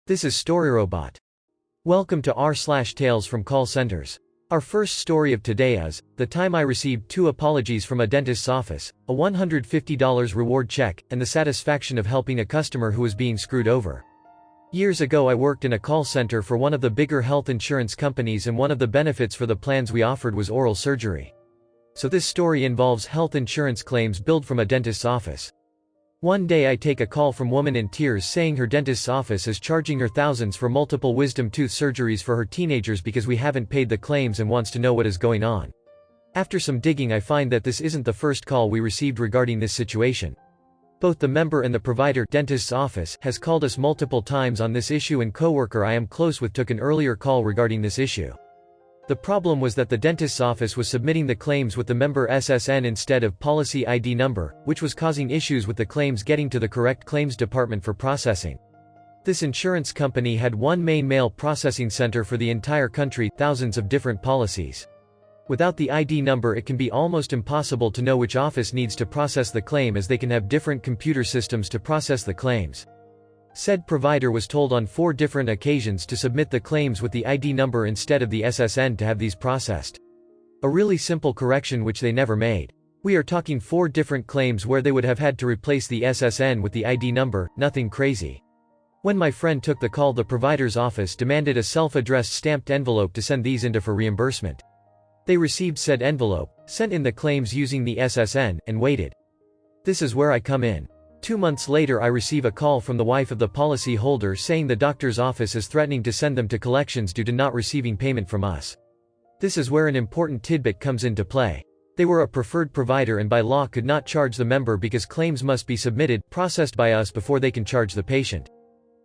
This is StoryRobot. Welcome to r/Tales from Callcenters. Our first story of today is, the time I received 2 apologies from a dentist's office, a $150 reward check, and the satisfaction of helping a customer who was being screwed over. Years ago I worked in a call center for one of the bigger health insurance companies, and one of the benefits for the plans we offered was oral surgery. So this story involves health insurance claims billed from a dentist's office. One day I take a call from woman in tears saying her dentist's office is charging her thousands for multiple wisdom tooth surgeries for her teenagers because we haven't paid the claims and wants to know what is going on. After some digging I find that this isn't the first call we received regarding this situation. Both the member and the provider dentist's office has called us multiple times on this issue, and coworker I am close with took an earlier call regarding this issue. The problem was that the dentist's office was submitting the claims with the member SSN instead of policy ID number, which was causing issues with the claims getting to the correct claims department for processing. This insurance company had one main mail processing center for the entire country, thousands of different policies. Without the ID number it can be almost impossible to know which office needs to process the claim, as they can have different computer systems to process the claims. Said provider was told on 4 different occasions to submit the claims with the ID number instead of the SSN to have these processed. A really simple correction which they never made. We are talking 4 different claims where they would have had to replace the SSN with the ID number, nothing crazy. When my friend took the call, the provider's office demanded a self-addressed stamped envelope to send these into for reimbursement. They received said envelope, sent in the claims using the SSN, and waited. This is where I come in. 2 months later I receive a call from the wife of the policy holder saying the doctor's office is threatening to send them to collections due to not receiving payment from us. This is where an important tidbit comes into play. They were a preferred provider and by law could not charge the member because claims must be submitted, processed by us before they can charge the patient.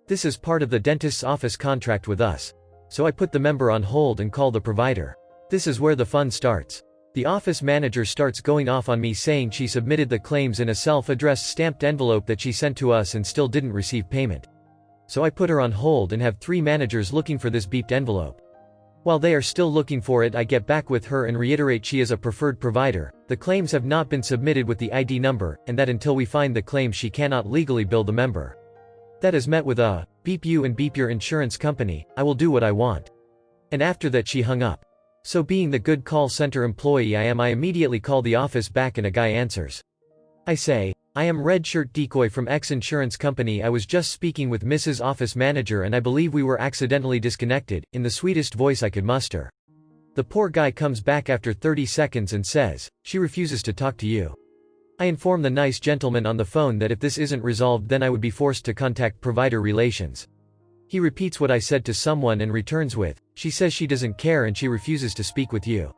This is part of the dentist's office contract with us. So I put the member on hold and call the provider. This is where the fun starts. The office manager starts going off on me saying she submitted the claims in a self-addressed stamped envelope that she sent to us and still didn't receive payment. So I put her on hold and have 3 managers looking for this beeped envelope. While they are still looking for it, I get back with her and reiterate she is a preferred provider, the claims have not been submitted with the ID number, and that until we find the claim she cannot legally bill the member. That is met with a, beep you and beep your insurance company, I will do what I want. And after that she hung up. So being the good call center employee I am, I immediately call the office back and a guy answers. I say, I am Red Shirt Decoy from X Insurance Company. I was just speaking with Mrs. Office Manager and I believe we were accidentally disconnected, in the sweetest voice I could muster. The poor guy comes back after 30 seconds and says, she refuses to talk to you. I inform the nice gentleman on the phone that if this isn't resolved then I would be forced to contact provider relations. He repeats what I said to someone and returns with, she says she doesn't care and she refuses to speak with you.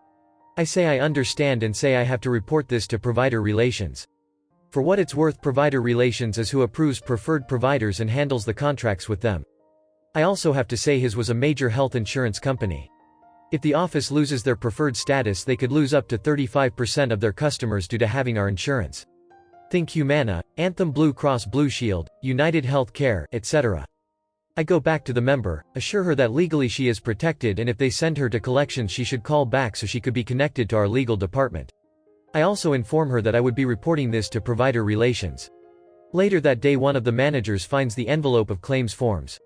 I say I understand and say I have to report this to provider relations. For what it's worth, provider relations is who approves preferred providers and handles the contracts with them. I also have to say his was a major health insurance company. If the office loses their preferred status they could lose up to 35% of their customers due to having our insurance. Think Humana, Anthem Blue Cross Blue Shield, United Healthcare, etc. I go back to the member, assure her that legally she is protected and if they send her to collections she should call back so she could be connected to our legal department. I also inform her that I would be reporting this to provider relations. Later that day one of the managers finds the envelope of claims forms.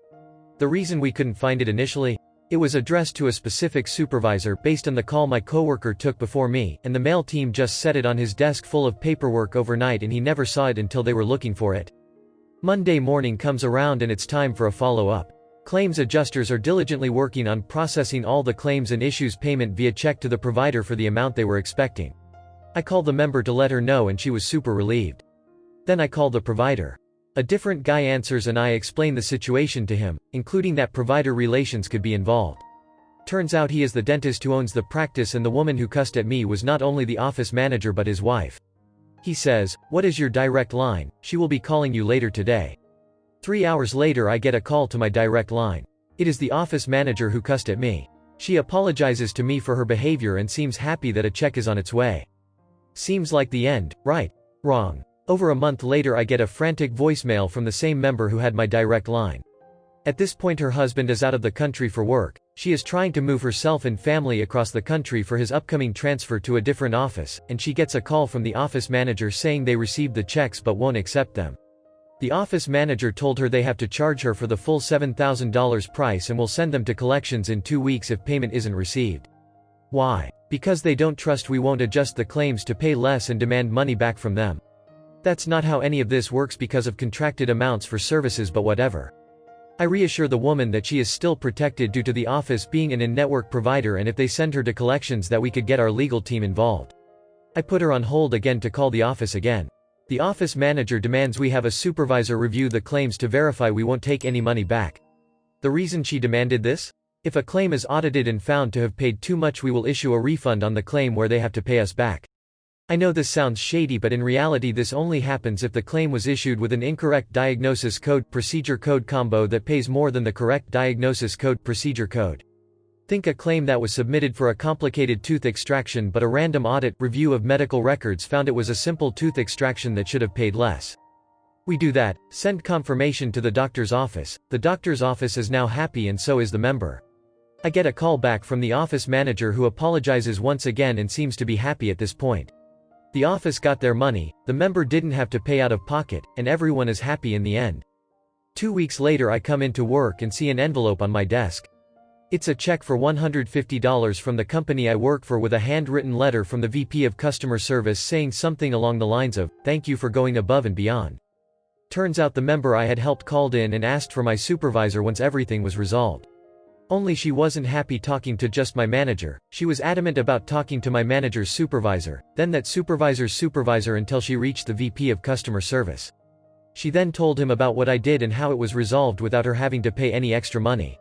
The reason we couldn't find it initially? It was addressed to a specific supervisor based on the call my coworker took before me, and the mail team just set it on his desk full of paperwork overnight and he never saw it until they were looking for it. Monday morning comes around and it's time for a follow-up. Claims adjusters are diligently working on processing all the claims and issues payment via check to the provider for the amount they were expecting. I call the member to let her know and she was super relieved. Then I call the provider. A different guy answers and I explain the situation to him, including that provider relations could be involved. Turns out he is the dentist who owns the practice and the woman who cussed at me was not only the office manager but his wife. He says, what is your direct line? She will be calling you later today. 3 hours later I get a call to my direct line. It is the office manager who cussed at me. She apologizes to me for her behavior and seems happy that a check is on its way. Seems like the end, right? Wrong. Over a month later I get a frantic voicemail from the same member who had my direct line. At this point her husband is out of the country for work. She is trying to move herself and family across the country for his upcoming transfer to a different office, and she gets a call from the office manager saying they received the checks but won't accept them. The office manager told her they have to charge her for the full $7,000 price and will send them to collections in 2 weeks if payment isn't received. Why? Because they don't trust we won't adjust the claims to pay less and demand money back from them. That's not how any of this works because of contracted amounts for services, but whatever. I reassure the woman that she is still protected due to the office being an in-network provider, and if they send her to collections that we could get our legal team involved. I put her on hold again to call the office again. The office manager demands we have a supervisor review the claims to verify we won't take any money back. The reason she demanded this? If a claim is audited and found to have paid too much, we will issue a refund on the claim where they have to pay us back. I know this sounds shady, but in reality this only happens if the claim was issued with an incorrect diagnosis code procedure code combo that pays more than the correct diagnosis code procedure code. Think a claim that was submitted for a complicated tooth extraction, but a random audit review of medical records found it was a simple tooth extraction that should have paid less. We do that, send confirmation to the doctor's office. The doctor's office is now happy and so is the member. I get a call back from the office manager who apologizes once again and seems to be happy at this point. The office got their money, the member didn't have to pay out of pocket, and everyone is happy in the end. 2 weeks later I come into work and see an envelope on my desk. It's a check for $150 from the company I work for with a handwritten letter from the VP of Customer Service saying something along the lines of, "Thank you for going above and beyond." Turns out the member I had helped called in and asked for my supervisor once everything was resolved. Only she wasn't happy talking to just my manager. She was adamant about talking to my manager's supervisor, then that supervisor's supervisor, until she reached the VP of Customer Service. She then told him about what I did and how it was resolved without her having to pay any extra money.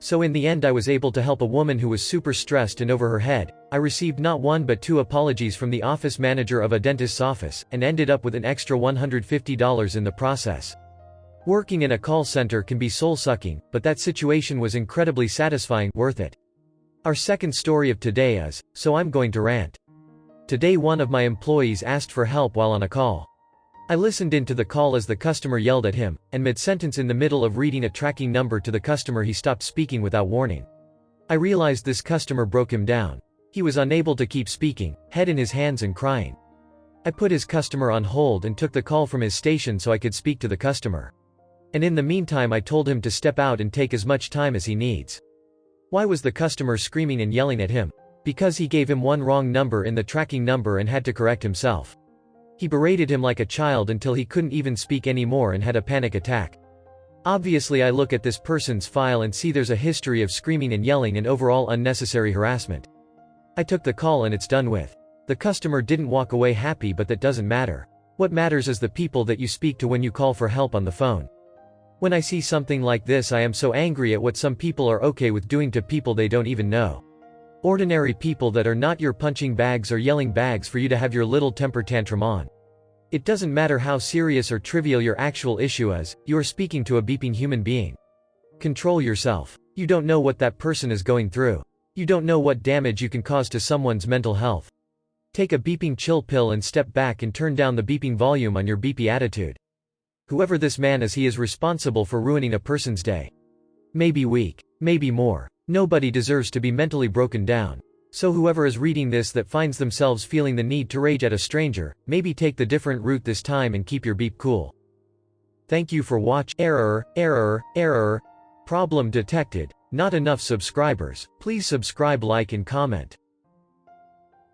So in the end I was able to help a woman who was super stressed and over her head. I received not 1 but 2 apologies from the office manager of a dentist's office, and ended up with an extra $150 in the process. Working in a call center can be soul-sucking, but that situation was incredibly satisfying, worth it. Our second story of today is, so I'm going to rant. Today one of my employees asked for help while on a call. I listened into the call as the customer yelled at him, and mid-sentence in the middle of reading a tracking number to the customer he stopped speaking without warning. I realized this customer broke him down. He was unable to keep speaking, head in his hands and crying. I put his customer on hold and took the call from his station so I could speak to the customer. And in the meantime I told him to step out and take as much time as he needs. Why was the customer screaming and yelling at him? Because he gave him one wrong number in the tracking number and had to correct himself. He berated him like a child until he couldn't even speak anymore and had a panic attack. Obviously I look at this person's file and see there's a history of screaming and yelling and overall unnecessary harassment. I took the call and it's done with. The customer didn't walk away happy, but that doesn't matter. What matters is the people that you speak to when you call for help on the phone. When I see something like this I am so angry at what some people are okay with doing to people they don't even know. Ordinary people that are not your punching bags or yelling bags for you to have your little temper tantrum on. It doesn't matter how serious or trivial your actual issue is, you are speaking to a beeping human being. Control yourself. You don't know what that person is going through. You don't know what damage you can cause to someone's mental health. Take a beeping chill pill and step back and turn down the beeping volume on your beepy attitude. Whoever this man is, he is responsible for ruining a person's day. Maybe week, maybe more. Nobody deserves to be mentally broken down. So whoever is reading this that finds themselves feeling the need to rage at a stranger, maybe take the different route this time and keep your beep cool. Thank you for watching. Error. Problem detected. Not enough subscribers. Please subscribe, like and comment.